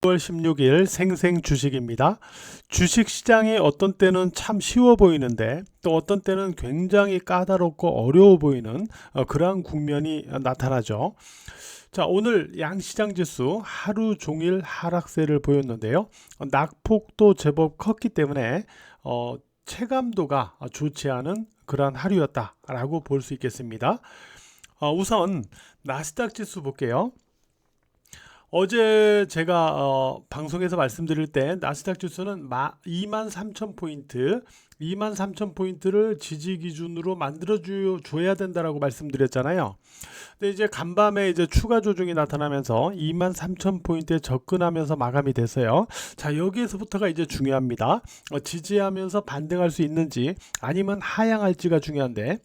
10월 16일 생생 주식입니다. 주식 시장이 어떤 때는 참 쉬워 보이는데 또 어떤 때는 굉장히 까다롭고 어려워 보이는 그러한 국면이 나타나죠. 자, 오늘 양시장 지수 하루 종일 하락세를 보였는데요. 낙폭도 제법 컸기 때문에 체감도가 좋지 않은 그러한 하루였다라고 볼 수 있겠습니다. 우선 나스닥 지수 볼게요. 어제 제가 방송에서 말씀드릴 때 나스닥 지수는 23,000포인트, 23,000포인트를 지지 기준으로 만들어 줘야 된다라고 말씀드렸잖아요. 근데 이제 간밤에 이제 추가 조정이 나타나면서 23,000포인트에 접근하면서 마감이 됐어요. 자, 여기에서부터가 이제 중요합니다. 지지하면서 반등할 수 있는지 아니면 하향할지가 중요한데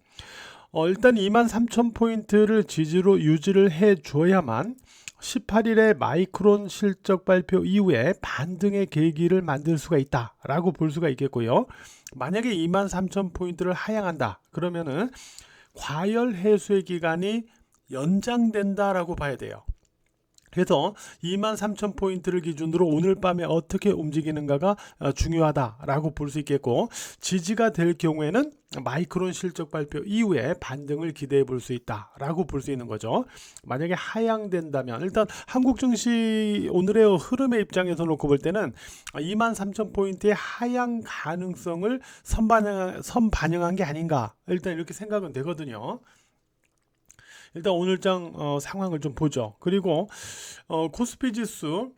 일단 23,000포인트를 지지로 유지를 해 줘야만 18일에 마이크론 실적 발표 이후에 반등의 계기를 만들 수가 있다라고 볼 수가 있겠고요. 만약에 23,000포인트를 하향한다 그러면은 과열 해소의 기간이 연장된다라고 봐야 돼요. 그래서 23,000포인트를 기준으로 오늘 밤에 어떻게 움직이는가가 중요하다라고 볼 수 있겠고, 지지가 될 경우에는 마이크론 실적 발표 이후에 반등을 기대해 볼 수 있다라고 볼 수 있는 거죠. 만약에 하향된다면 일단 한국 증시 오늘의 흐름의 입장에서 놓고 볼 때는 23,000포인트의 하향 가능성을 선반영한 게 아닌가, 일단 이렇게 생각은 되거든요. 일단 오늘장 상황을 좀 보죠. 그리고 코스피 지수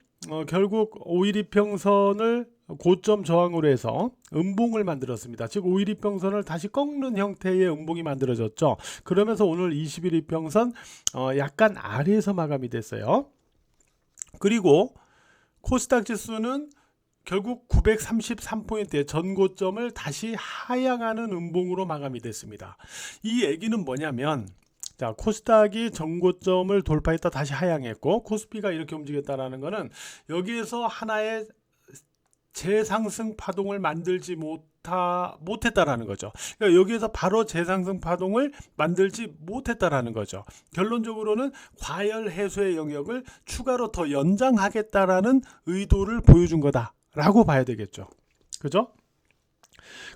결국 5일 이평선을 고점 저항으로 해서 음봉을 만들었습니다. 즉 5일 이평선을 다시 꺾는 형태의 음봉이 만들어졌죠. 그러면서 오늘 20일 이평선 약간 아래에서 마감이 됐어요. 그리고 코스닥 지수는 결국 933포인트의 전고점을 다시 하향하는 음봉으로 마감이 됐습니다. 이 얘기는 뭐냐면, 자, 코스닥이 전고점을 돌파했다 다시 하향했고 코스피가 이렇게 움직였다라는 것은 여기에서 하나의 재상승 파동을 만들지 못했다라는 거죠. 그러니까 여기에서 바로 재상승 파동을 만들지 못했다라는 거죠. 결론적으로는 과열 해소의 영역을 추가로 더 연장하겠다라는 의도를 보여준 거다라고 봐야 되겠죠. 그죠?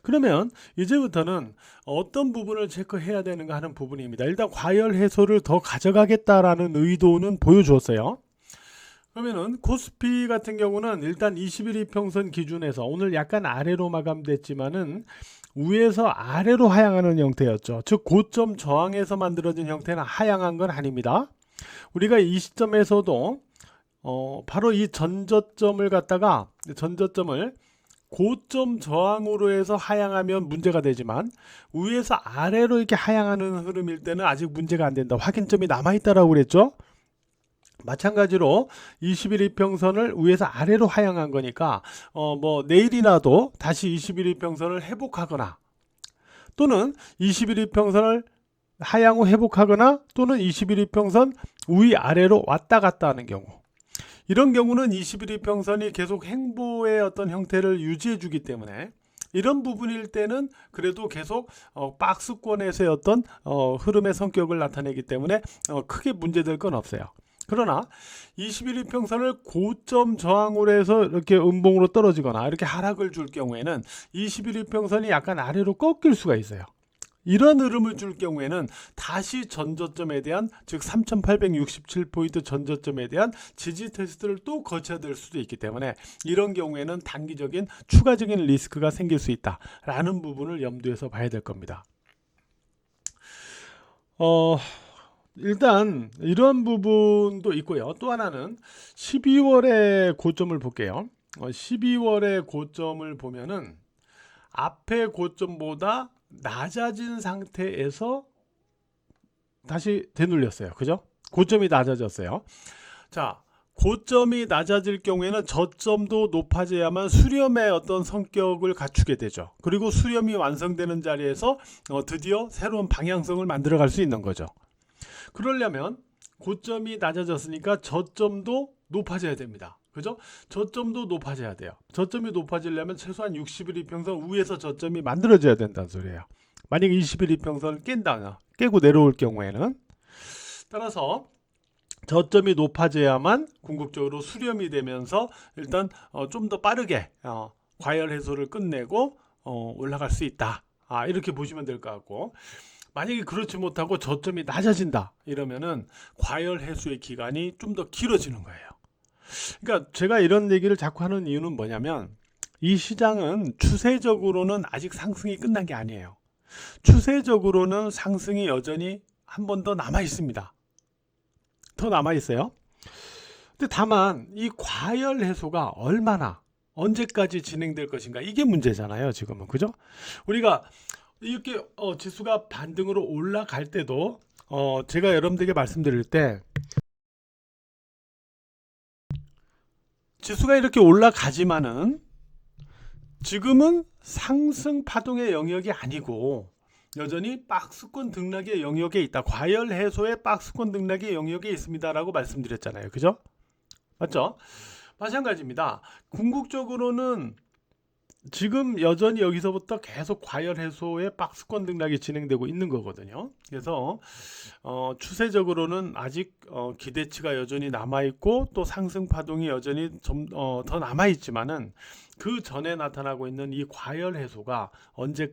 그러면 이제부터는 어떤 부분을 체크해야 되는가 하는 부분입니다. 일단 과열 해소를 더 가져가겠다라는 의도는 보여주었어요. 그러면은 코스피 같은 경우는 일단 20일 이평선 기준에서 오늘 약간 아래로 마감됐지만은 위에서 아래로 하향하는 형태였죠. 즉 고점 저항에서 만들어진 형태는 하향한 건 아닙니다. 우리가 이 시점에서도 바로 이 전저점을 고점 저항으로 해서 하향하면 문제가 되지만 위에서 아래로 이렇게 하향하는 흐름일 때는 아직 문제가 안 된다. 확인점이 남아있다라고 그랬죠. 마찬가지로 20일 이평선을 위에서 아래로 하향한 거니까 내일이라도 다시 21일 이평선을 회복하거나 또는 21일 이평선을 하향 후 회복하거나 또는 21일 이평선 위아래로 왔다 갔다 하는 경우, 이런 경우는 21일 이평선이 계속 행보의 어떤 형태를 유지해 주기 때문에 이런 부분일 때는 그래도 계속 박스권에서의 어떤 흐름의 성격을 나타내기 때문에 크게 문제될 건 없어요. 그러나 21일 이평선을 고점 저항으로 해서 이렇게 음봉으로 떨어지거나 이렇게 하락을 줄 경우에는 21일 이평선이 약간 아래로 꺾일 수가 있어요. 이런 흐름을 줄 경우에는 다시 전저점에 대한, 즉 3867포인트 전저점에 대한 지지 테스트를 또 거쳐야 될 수도 있기 때문에 이런 경우에는 단기적인 추가적인 리스크가 생길 수 있다라는 부분을 염두에서 봐야 될 겁니다. 일단 이런 부분도 있고요. 또 하나는 12월의 고점을 볼게요. 12월의 고점을 보면은 앞에 고점보다 낮아진 상태에서 다시 되눌렸어요. 그죠? 고점이 낮아졌어요. 자, 고점이 낮아질 경우에는 저점도 높아져야만 수렴의 어떤 성격을 갖추게 되죠. 그리고 수렴이 완성되는 자리에서 드디어 새로운 방향성을 만들어 갈 수 있는 거죠. 그러려면 고점이 낮아졌으니까 저점도 높아져야 됩니다. 그죠? 저점도 높아져야 돼요. 저점이 높아지려면 최소한 60일 이평선 위에서 저점이 만들어져야 된다는 소리예요. 만약 20일 이평선을 깨고 내려올 경우에는, 따라서 저점이 높아져야만 궁극적으로 수렴이 되면서 일단 좀 더 빠르게 과열 해소를 끝내고 올라갈 수 있다. 이렇게 보시면 될 것 같고, 만약에 그렇지 못하고 저점이 낮아진다 이러면은 과열 해소의 기간이 좀 더 길어지는 거예요. 그러니까 제가 이런 얘기를 자꾸 하는 이유는 뭐냐면, 이 시장은 추세적으로는 아직 상승이 끝난 게 아니에요. 추세적으로는 상승이 여전히 한 번 더 남아 있습니다. 더 남아 있어요. 근데 다만 이 과열 해소가 얼마나 언제까지 진행될 것인가, 이게 문제잖아요 지금은. 그죠? 우리가 이렇게 지수가 반등으로 올라갈 때도 제가 여러분들에게 말씀드릴 때, 지수가 이렇게 올라가지만은 지금은 상승 파동의 영역이 아니고 여전히 박스권 등락의 영역에 있다. 과열 해소의 박스권 등락의 영역에 있습니다라고 말씀드렸잖아요. 그죠? 맞죠? 마찬가지입니다. 궁극적으로는 지금 여전히 여기서부터 계속 과열 해소의 박스권 등락이 진행되고 있는 거거든요. 그래서 추세적으로는 아직 기대치가 여전히 남아 있고, 또 상승 파동이 여전히 좀 더 남아 있지만은, 그 전에 나타나고 있는 이 과열 해소가 언제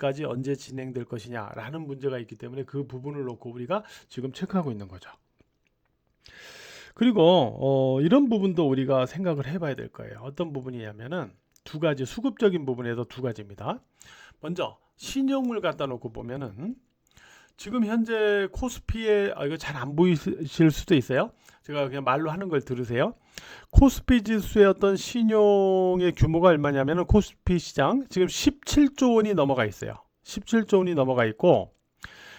진행될 것이냐라는 문제가 있기 때문에 그 부분을 놓고 우리가 지금 체크하고 있는 거죠. 그리고 이런 부분도 우리가 생각을 해봐야 될 거예요. 어떤 부분이냐면은 두 가지, 수급적인 부분에서 두 가지입니다. 먼저 신용을 갖다 놓고 보면은 지금 현재 코스피에, 이거 잘 안 보이실 수도 있어요. 제가 그냥 말로 하는 걸 들으세요. 코스피 지수의 어떤 신용의 규모가 얼마냐면은, 코스피 시장 지금 17조 원이 넘어가 있어요. 17조 원이 넘어가 있고,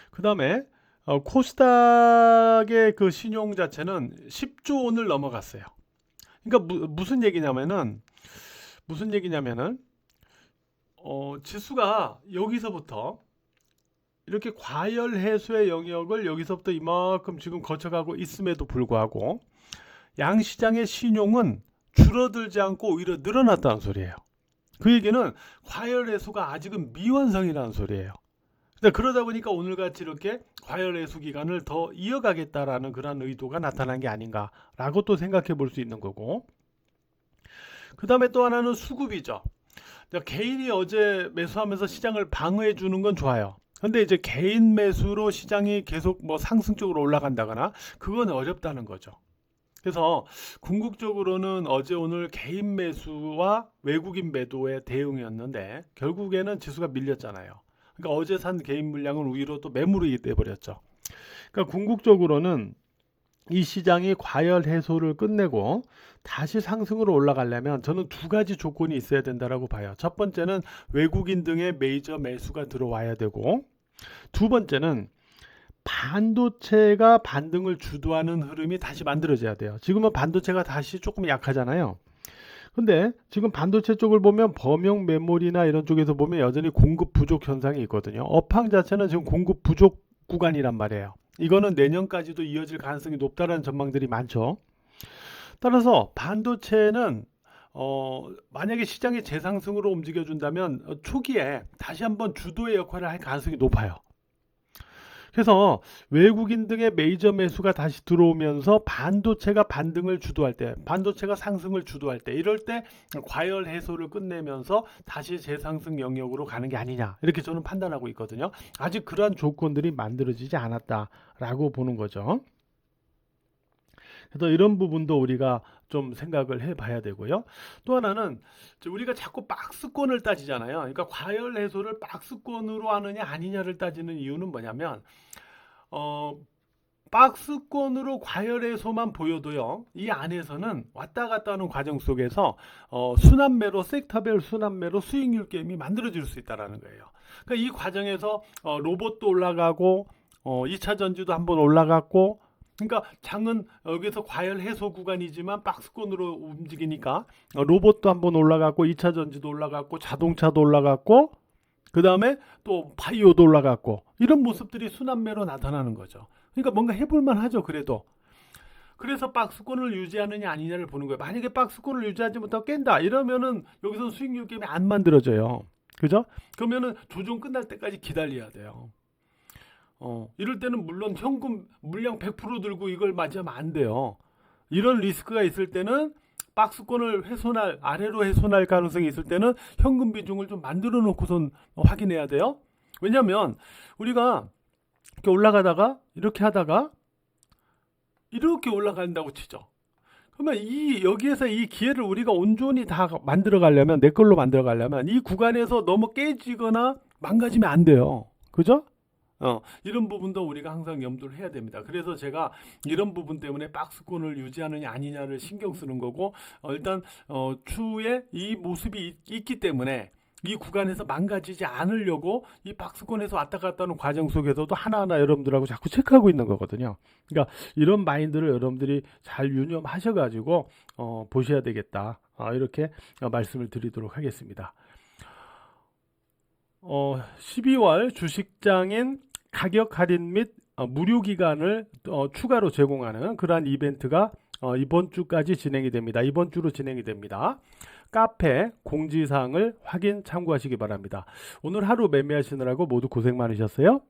그 다음에 코스닥의 그 신용 자체는 10조 원을 넘어갔어요. 그러니까 무슨 얘기냐면은 지수가 여기서부터 이렇게 과열 해소의 영역을 여기서부터 이만큼 지금 거쳐가고 있음에도 불구하고 양시장의 신용은 줄어들지 않고 오히려 늘어났다는 소리예요. 그 얘기는 과열 해소가 아직은 미완성이라는 소리예요. 그러다 보니까 오늘같이 이렇게 과열 해소 기간을 더 이어가겠다라는 그런 의도가 나타난 게 아닌가라고 또 생각해 볼 수 있는 거고, 그 다음에 또 하나는 수급이죠. 개인이 어제 매수하면서 시장을 방어해 주는 건 좋아요. 근데 이제 개인 매수로 시장이 계속 뭐 상승 쪽으로 올라간다거나, 그건 어렵다는 거죠. 그래서 궁극적으로는 어제 오늘 개인 매수와 외국인 매도의 대응이었는데 결국에는 지수가 밀렸잖아요. 그러니까 어제 산 개인 물량은 오히려 또 매물이 돼버렸죠. 그러니까 궁극적으로는 이 시장이 과열 해소를 끝내고 다시 상승으로 올라가려면 저는 두 가지 조건이 있어야 된다라고 봐요. 첫 번째는 외국인 등의 메이저 매수가 들어와야 되고, 두 번째는 반도체가 반등을 주도하는 흐름이 다시 만들어져야 돼요. 지금은 반도체가 다시 조금 약하잖아요. 근데 지금 반도체 쪽을 보면 범용 메모리나 이런 쪽에서 보면 여전히 공급 부족 현상이 있거든요. 업황 자체는 지금 공급 부족 구간이란 말이에요. 이거는 내년까지도 이어질 가능성이 높다는 전망들이 많죠. 따라서 반도체는 만약에 시장이 재상승으로 움직여준다면 초기에 다시 한번 주도의 역할을 할 가능성이 높아요. 그래서 외국인 등의 메이저 매수가 다시 들어오면서 반도체가 반등을 주도할 때, 반도체가 상승을 주도할 때, 이럴 때 과열 해소를 끝내면서 다시 재상승 영역으로 가는 게 아니냐, 이렇게 저는 판단하고 있거든요. 아직 그러한 조건들이 만들어지지 않았다라고 보는 거죠. 그래서 이런 부분도 우리가 좀 생각을 해봐야 되고요. 또 하나는 우리가 자꾸 박스권을 따지잖아요. 그러니까 과열 해소를 박스권으로 하느냐 아니냐를 따지는 이유는 뭐냐면, 박스권으로 과열 해소만 보여도요, 이 안에서는 왔다 갔다 하는 과정 속에서 순환매로, 섹터별 순환매로 수익률 게임이 만들어질 수 있다는 거예요. 그러니까 이 과정에서 로봇도 올라가고 2차 전지도 한번 올라갔고, 그러니까 장은 여기서 과열 해소 구간이지만 박스권으로 움직이니까 로봇도 한번 올라갔고, 2차 전지도 올라갔고, 자동차도 올라갔고, 그 다음에 또 바이오도 올라갔고, 이런 모습들이 순환매로 나타나는 거죠. 그러니까 뭔가 해볼만 하죠. 그래서 박스권을 유지하느냐 아니냐를 보는 거예요. 만약에 박스권을 유지하지 못하고 깬다 이러면은 여기서 수익률 게임이 안 만들어져요. 그죠? 그러면은 조정 끝날 때까지 기다려야 돼요. 이럴 때는 물론 현금 물량 100% 들고 이걸 맞이하면 안 돼요. 이런 리스크가 있을 때는 박스권을 아래로 훼손할 가능성이 있을 때는 현금 비중을 좀 만들어 놓고선 확인해야 돼요. 왜냐면 우리가 이렇게 올라가다가 이렇게 하다가 이렇게 올라간다고 치죠. 그러면 여기에서 이 기회를 우리가 온전히 다 만들어 가려면, 내 걸로 만들어 가려면 이 구간에서 너무 깨지거나 망가지면 안 돼요. 그죠? 이런 부분도 우리가 항상 염두를 해야 됩니다. 그래서 제가 이런 부분 때문에 박스권을 유지하느냐 아니냐를 신경 쓰는 거고, 일단 추후에 이 모습이 있기 때문에 이 구간에서 망가지지 않으려고 이 박스권에서 왔다 갔다 하는 과정 속에서도 하나하나 여러분들하고 자꾸 체크하고 있는 거거든요. 그러니까 이런 마인드를 여러분들이 잘 유념하셔가지고 보셔야 되겠다. 이렇게 말씀을 드리도록 하겠습니다. 12월 주식장인 가격 할인 및 무료 기간을 추가로 제공하는 그러한 이벤트가 이번 주까지 진행이 됩니다. 이번 주로 진행이 됩니다. 카페 공지사항을 확인 참고하시기 바랍니다. 오늘 하루 매매하시느라고 모두 고생 많으셨어요.